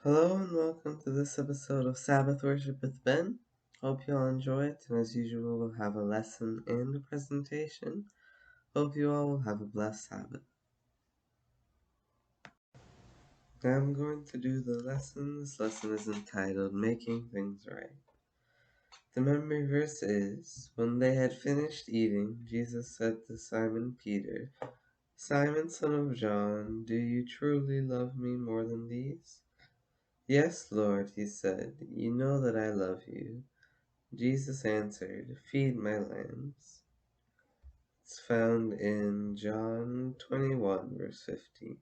Hello and welcome to this episode of Sabbath Worship with Ben. Hope you all enjoy it, and as usual, we'll have a lesson and a presentation. Hope you all will have a blessed Sabbath. Now I'm going to do the lesson. This lesson is entitled Making Things Right. The memory verse is, When they had finished eating, Jesus said to Simon Peter, Simon, son of John, do you truly love me more than these? Yes, Lord, he said, you know that I love you. Jesus answered, Feed my lambs. It's found in John 21, verse 15.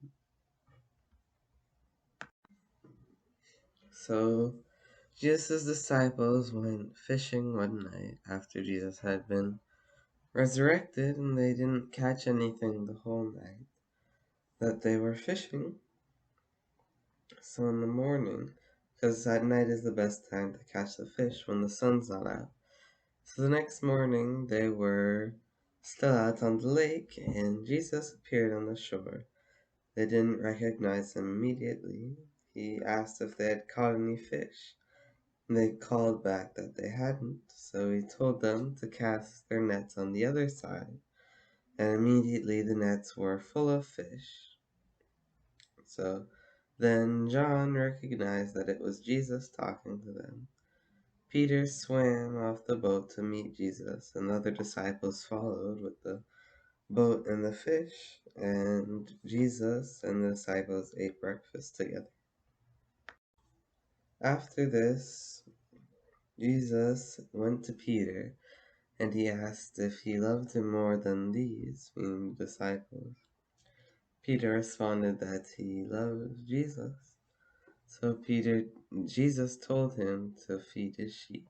So, Jesus' disciples went fishing one night after Jesus had been resurrected, and they didn't catch anything the whole night that they were fishing. So in the morning, because at night is the best time to catch the fish when the sun's not out. So the next morning they were still out on the lake, and Jesus appeared on the shore. They didn't recognize him immediately. He asked if they had caught any fish, and they called back that they hadn't, so he told them to cast their nets on the other side, and immediately the nets were full of fish. So then John recognized that it was Jesus talking to them. Peter swam off the boat to meet Jesus, and the other disciples followed with the boat and the fish, and Jesus and the disciples ate breakfast together. After this, Jesus went to Peter, and he asked if he loved him more than these, meaning the disciples. Peter responded that he loved Jesus. So Jesus told him to feed his sheep,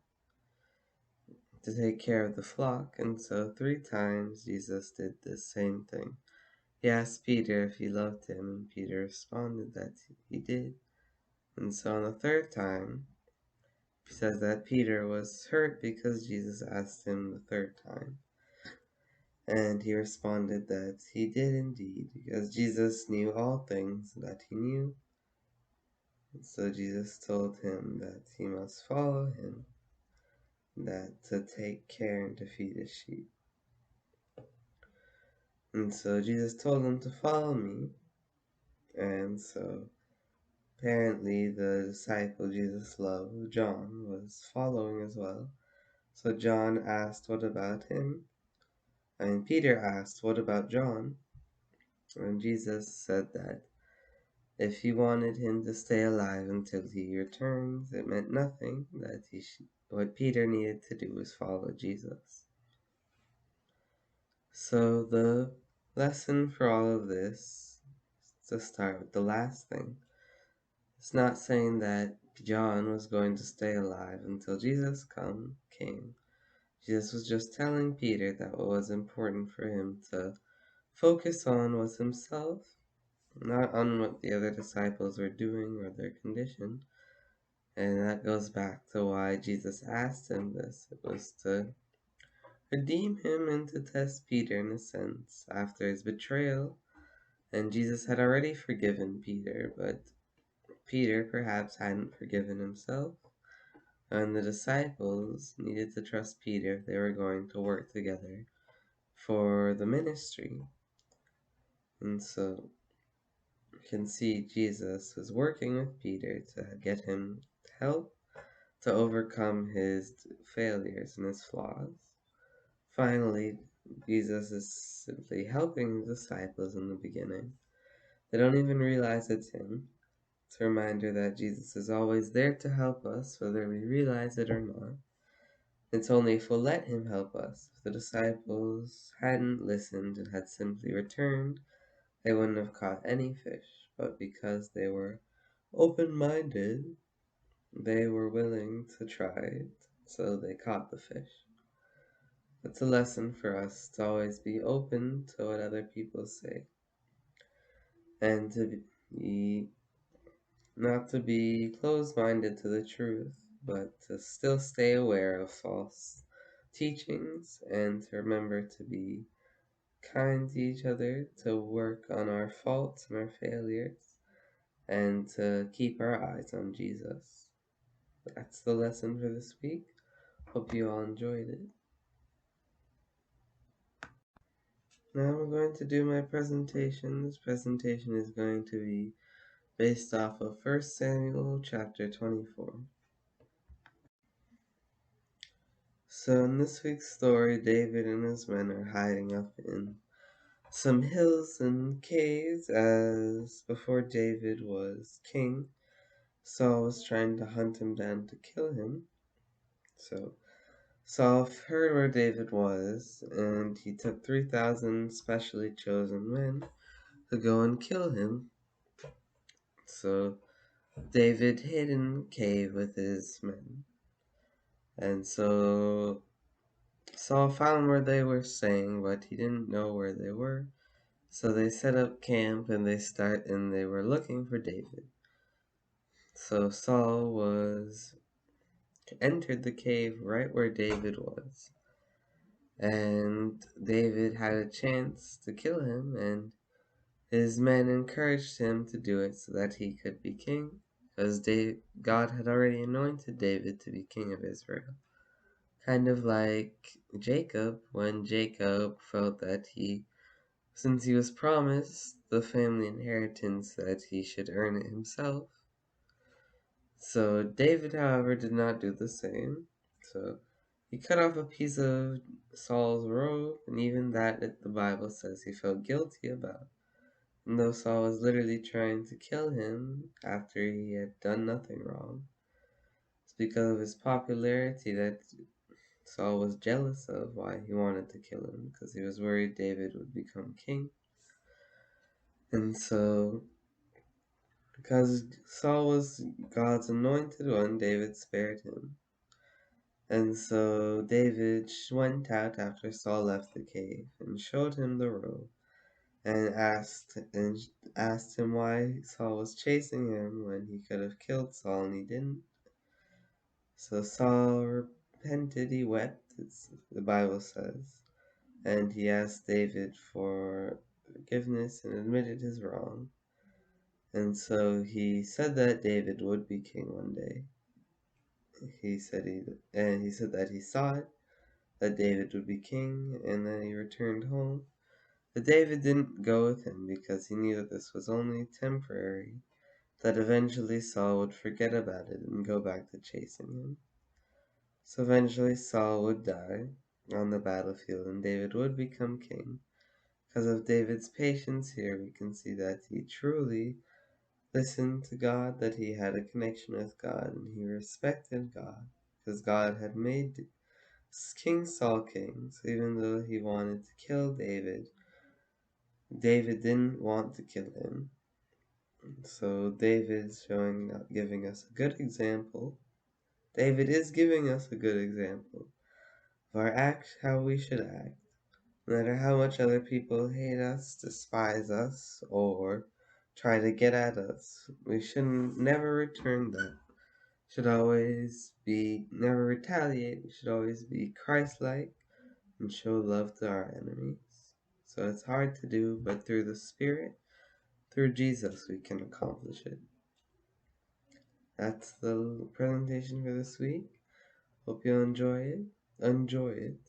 to take care of the flock, and so 3 times Jesus did the same thing. He asked Peter if he loved him, and Peter responded that he did. And so on the 3rd time, he says that Peter was hurt because Jesus asked him the 3rd time. And he responded that he did indeed, because Jesus knew all things that he knew. And so Jesus told him that he must follow him, that to take care and to feed his sheep. And so Jesus told him to follow me. And so apparently the disciple Jesus loved, John, was following as well. So John asked, what about him? And Peter asked, what about John? And Jesus said that if he wanted him to stay alive until he returns, it meant nothing, that what Peter needed to do was follow Jesus. So the lesson for all of this, to start with the last thing, it's not saying that John was going to stay alive until Jesus came. Jesus was just telling Peter that what was important for him to focus on was himself, not on what the other disciples were doing or their condition. And that goes back to why Jesus asked him this. It was to redeem him and to test Peter in a sense after his betrayal. And Jesus had already forgiven Peter, but Peter perhaps hadn't forgiven himself. And the disciples needed to trust Peter if they were going to work together for the ministry. And so you can see Jesus was working with Peter to get him help to overcome his failures and his flaws. Finally, Jesus is simply helping the disciples in the beginning. They don't even realize it's him. It's a reminder that Jesus is always there to help us, whether we realize it or not. It's only if we'll let him help us. If the disciples hadn't listened and had simply returned, they wouldn't have caught any fish. But because they were open-minded, they were willing to try it, so they caught the fish. It's a lesson for us to always be open to what other people say, and to be not to be closed-minded to the truth, but to still stay aware of false teachings, and to remember to be kind to each other, to work on our faults and our failures, and to keep our eyes on Jesus. That's the lesson for this week. Hope you all enjoyed it. Now I'm going to do my presentation. This presentation is going to be based off of 1 Samuel chapter 24. So in this week's story, David and his men are hiding up in some hills and caves, as before David was king, Saul was trying to hunt him down to kill him. So Saul heard where David was, and he took 3,000 specially chosen men to go and kill him. So David hid in a cave with his men. And so Saul found where they were staying, but he didn't know where they were. So they set up camp and they were looking for David. So Saul entered the cave right where David was. And David had a chance to kill him, and his men encouraged him to do it so that he could be king, because God had already anointed David to be king of Israel. Kind of like Jacob, when Jacob felt that since he was promised the family inheritance, that he should earn it himself. So David, however, did not do the same. So he cut off a piece of Saul's robe, and even that the Bible says he felt guilty about. And though Saul was literally trying to kill him after he had done nothing wrong, it's because of his popularity that Saul was jealous of, why he wanted to kill him, because he was worried David would become king. And so, because Saul was God's anointed one, David spared him. And so David went out after Saul left the cave and showed him the road, and asked him why Saul was chasing him when he could have killed Saul, and he didn't. So Saul repented, he wept, the Bible says, and he asked David for forgiveness and admitted his wrong. And so he said that David would be king one day. He said that he saw it, that David would be king, and then he returned home. But David didn't go with him because he knew that this was only temporary, that eventually Saul would forget about it and go back to chasing him. So eventually Saul would die on the battlefield and David would become king. Because of David's patience here, we can see that he truly listened to God, that he had a connection with God, and he respected God, because God had made King Saul king. So even though he wanted to kill David, David didn't want to kill him. So David's giving us a good example. David is giving us a good example of how we should act. No matter how much other people hate us, despise us, or try to get at us, we should never return that. Should always never retaliate. We should always be Christ-like and show love to our enemies. So it's hard to do, but through the Spirit, through Jesus, we can accomplish it. That's the presentation for this week. Hope you enjoy it. Enjoy it.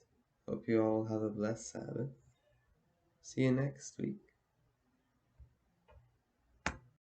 Hope you all have a blessed Sabbath. See you next week.